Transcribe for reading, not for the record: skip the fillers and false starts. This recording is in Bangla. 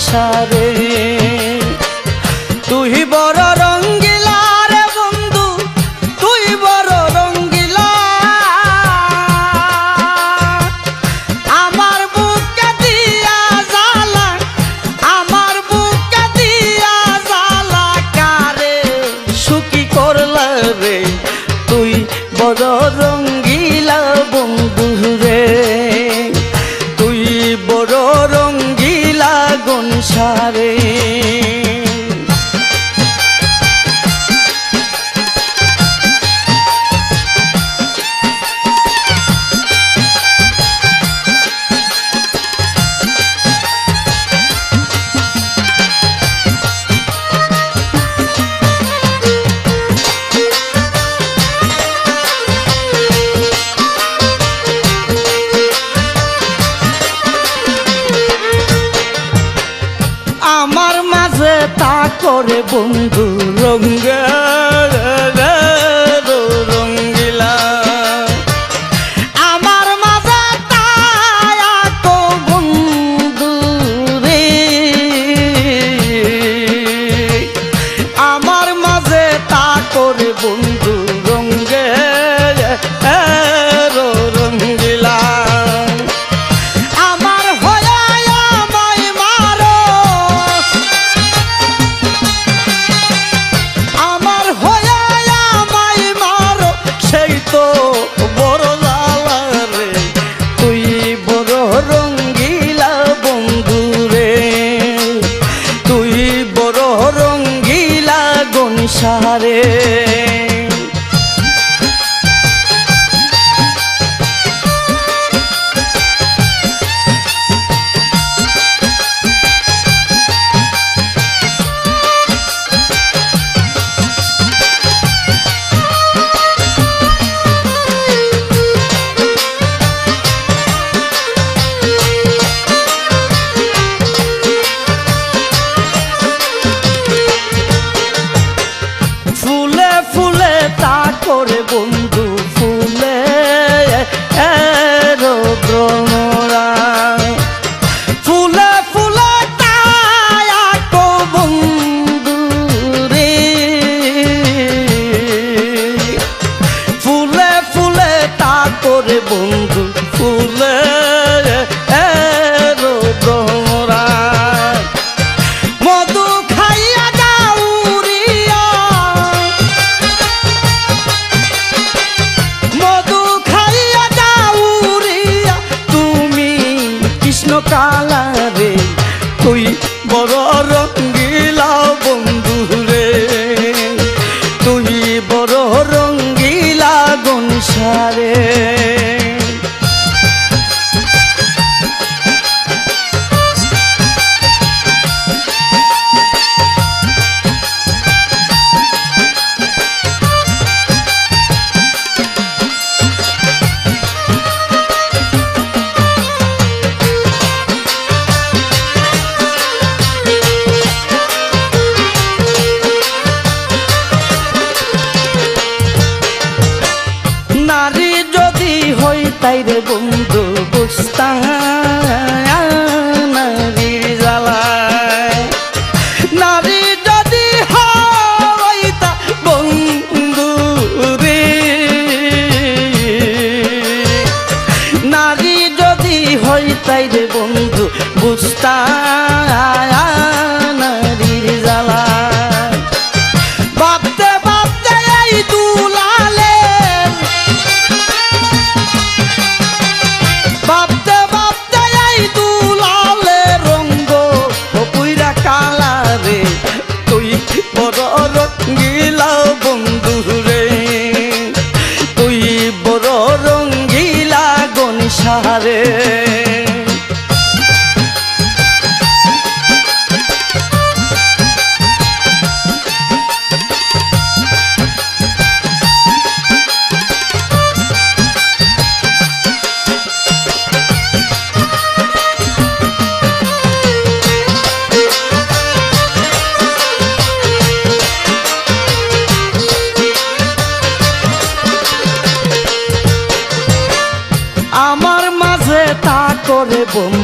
সংসারে। তুই বড় রঙ্গিলা রে বন্ধু, তুই বড় রঙ্গিলা, আমার বুকে দিয়া জ্বালা, আমার বুকে দিয়া জ্বালা কারে সুখী করলা রে। তুই বড় রঙ্গিলা বন্ধু রে, তুই বড় রঙ্গিলা সংসারে। আমার মাঝে তা করে বন্ধু রঙ্গে রঙ্গিলা, আমার মাঝে তাকো বন্ধু রে, আমার মাঝে তা করে বন্ধু রঙ্গে রঙ্গিলা। সারে করে বন্ধু ফুলে ভ্রমরা, ফুলে ফুলে তাকো বন্ধু রে, ফুলে ফুলে তা করে বন্ধু ফুলে ভ্রমরা। মধু খাইয়া যাউরিয়া, মধু খাইয়া যাউরিয়া, তুমি কৃষ্ণ কালা রে। তুই বড় রঙ্গিলা বন্ধু রে, তুই বড় রঙ্গিলা সংসারে। নারী যদি হই তাইরে বন্ধু বুঝতাম নারীর জ্বালায়, নারী যদি হই তা বন্ধু রে, নারী যদি হই তাইরে বন্ধু বুঝতাম নারীর জ্বালায়। ভাবতে ভাবতে এই দুলালে, ভাবতে ভাবতে এই দুলালে রঙ্গ পুইরা কালা রে। তুই বড় রঙ্গিলা বন্ধু রে, তুই বড় রঙ্গিলা সংসারে। আমার মাঝে তা করে বন্ধু